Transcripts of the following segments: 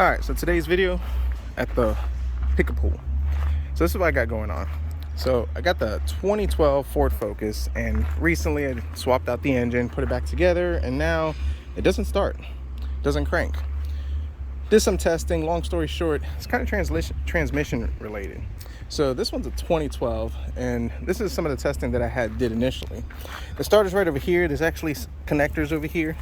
Alright, so today's video at the Pick-A-Pool. So this is what I got going on. So I got the 2012 Ford Focus, and recently I swapped out the engine, put it back together, and now it doesn't start, doesn't crank. Did some testing. Long story short, it's kind of transmission related. So this one's a 2012, and this is some of the testing that I did initially. The starter's right over here. There's actually connectors over here,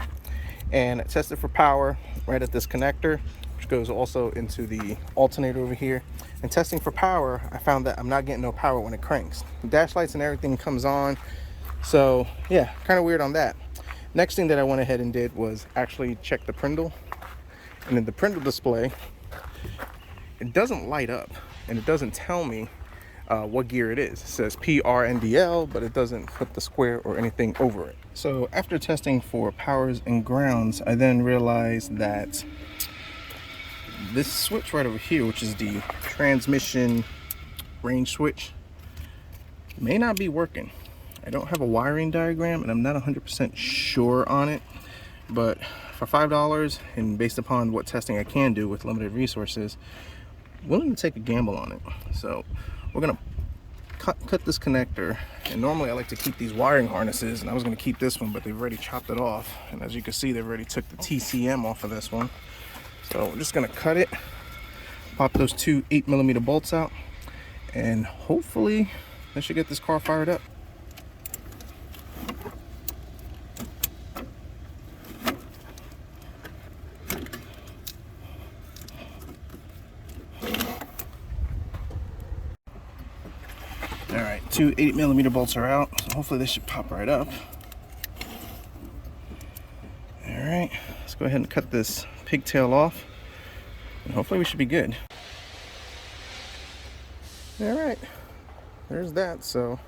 and I tested for power right at this connector, which goes also into the alternator over here. And testing for power, I found that I'm not getting no power when it cranks. The dash lights and everything comes on, so yeah, kind of weird on that. Next thing that I went ahead and did was actually check the Prindle. And in the Prindle display, it doesn't light up, and it doesn't tell me what gear it is. It says PRNDL, but it doesn't put the square or anything over it. So after testing for powers and grounds, I then realized that this switch right over here, which is the transmission range switch, may not be working. I don't have a wiring diagram, and I'm not 100% sure on it, but for $5 and based upon what testing I can do with limited resources, willing to take a gamble on it. So we're gonna cut this connector, and normally I like to keep these wiring harnesses, and I was gonna keep this one, but they've already chopped it off, and as you can see, they've already took the TCM off of this one. So we're just gonna cut it, pop those two 8mm bolts out, and hopefully that should get this car fired up. Alright, two 8mm bolts are out, so hopefully this should pop right up. Alright, let's go ahead and cut this pigtail off, and hopefully we should be good. Alright, there's that. So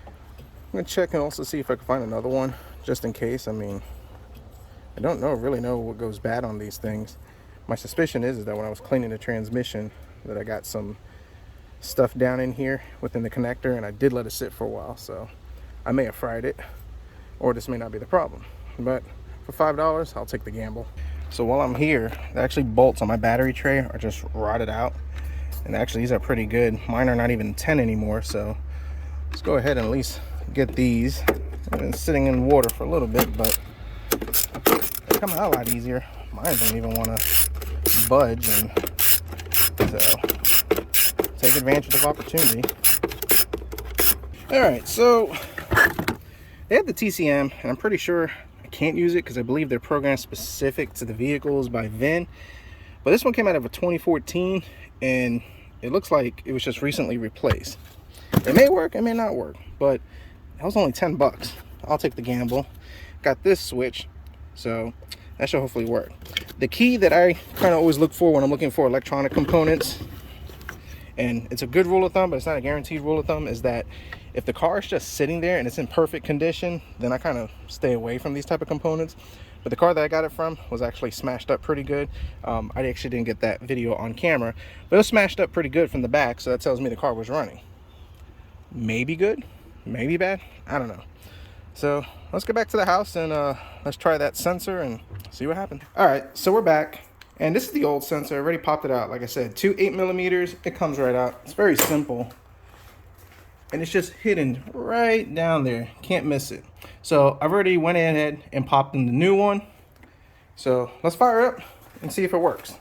I'm gonna check and also see if I can find another one, just in case. I mean, I don't really know what goes bad on these things. My suspicion is that when I was cleaning the transmission, that I got some stuff down in here within the connector, and I did let it sit for a while, so I may have fried it, or this may not be the problem. But for $5, I'll take the gamble. So while I'm here, the actually bolts on my battery tray are just rotted out, and actually these are pretty good. Mine are not even 10 anymore, so let's go ahead and at least get these. I've been sitting in water for a little bit, but they're coming out a lot easier. Mine don't even want to budge, and so take advantage of opportunity. All right, so they have the TCM, and I'm pretty sure I can't use it because I believe they're programmed specific to the vehicles by VIN. But this one came out of a 2014, and it looks like it was just recently replaced. It may work, it may not work, but that was only 10 bucks. I'll take the gamble. Got this switch, so that should hopefully work. The key that I kind of always look for when I'm looking for electronic components, and it's a good rule of thumb, but it's not a guaranteed rule of thumb, is that if the car is just sitting there and it's in perfect condition, then I kind of stay away from these type of components. But the car that I got it from was actually smashed up pretty good. I actually didn't get that video on camera, but it was smashed up pretty good from the back, so that tells me the car was running. Maybe good, maybe bad, I don't know. So let's get back to the house, and let's try that sensor and see what happens. All right, so we're back. And this is the old sensor. I already popped it out. Like I said, two 8mm. It comes right out. It's very simple. And it's just hidden right down there. Can't miss it. So I've already went ahead and popped in the new one. So let's fire it up and see if it works.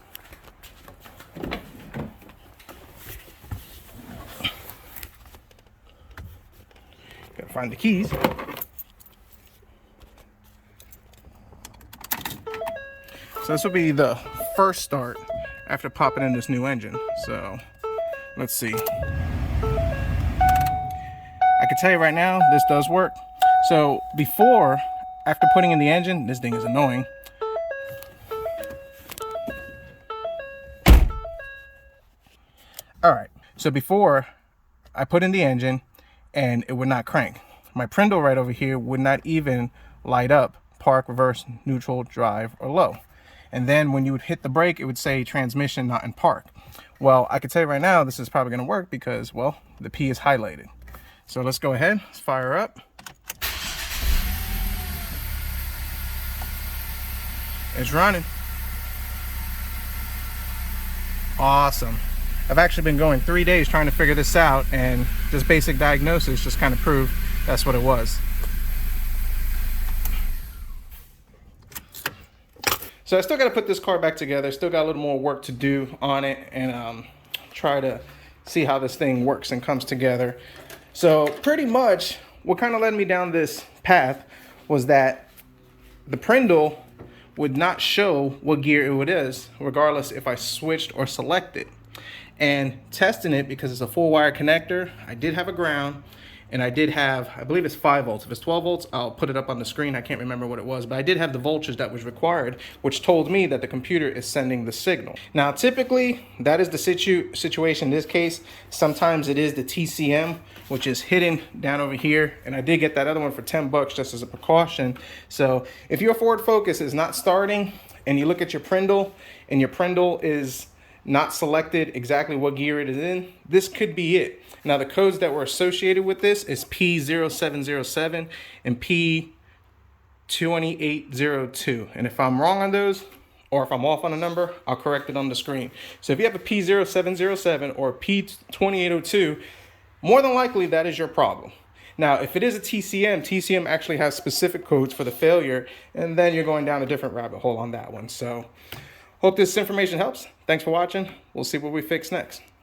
Gotta find the keys. So this will be the first start after popping in this new engine. So let's see. I can tell you right now, this does work. So before, after putting in the engine, this thing is annoying. All right, so before I put in the engine and it would not crank. My Prindle right over here would not even light up park, reverse, neutral, drive, or low. And then when you would hit the brake, it would say transmission not in park. Well, I can tell you right now, this is probably gonna work because, well, the P is highlighted. So let's go ahead, let's fire up. It's running. Awesome. I've actually been going 3 days trying to figure this out, and this basic diagnosis just kind of proved that's what it was. So I still got to put this car back together. Still got a little more work to do on it, and try to see how this thing works and comes together. So pretty much what kind of led me down this path was that the Prindle would not show what gear it is, regardless if I switched or selected. And testing it, because it's a full wire connector, I did have a ground, and I did have, I believe it's 5 volts. If it's 12 volts, I'll put it up on the screen. I can't remember what it was, but I did have the voltage that was required, which told me that the computer is sending the signal. Now, typically, that is the situation in this case. Sometimes it is the TCM, which is hidden down over here. And I did get that other one for 10 bucks just as a precaution. So if your Ford Focus is not starting and you look at your Prindle and your Prindle is not selected exactly what gear it is in, this could be it. Now the codes that were associated with this is P0707 and P2802. And if I'm wrong on those, or if I'm off on a number, I'll correct it on the screen. So if you have a P0707 or a P2802, more than likely that is your problem. Now, if it is a TCM, TCM actually has specific codes for the failure, and then you're going down a different rabbit hole on that one. So hope this information helps. Thanks for watching. We'll see what we fix next.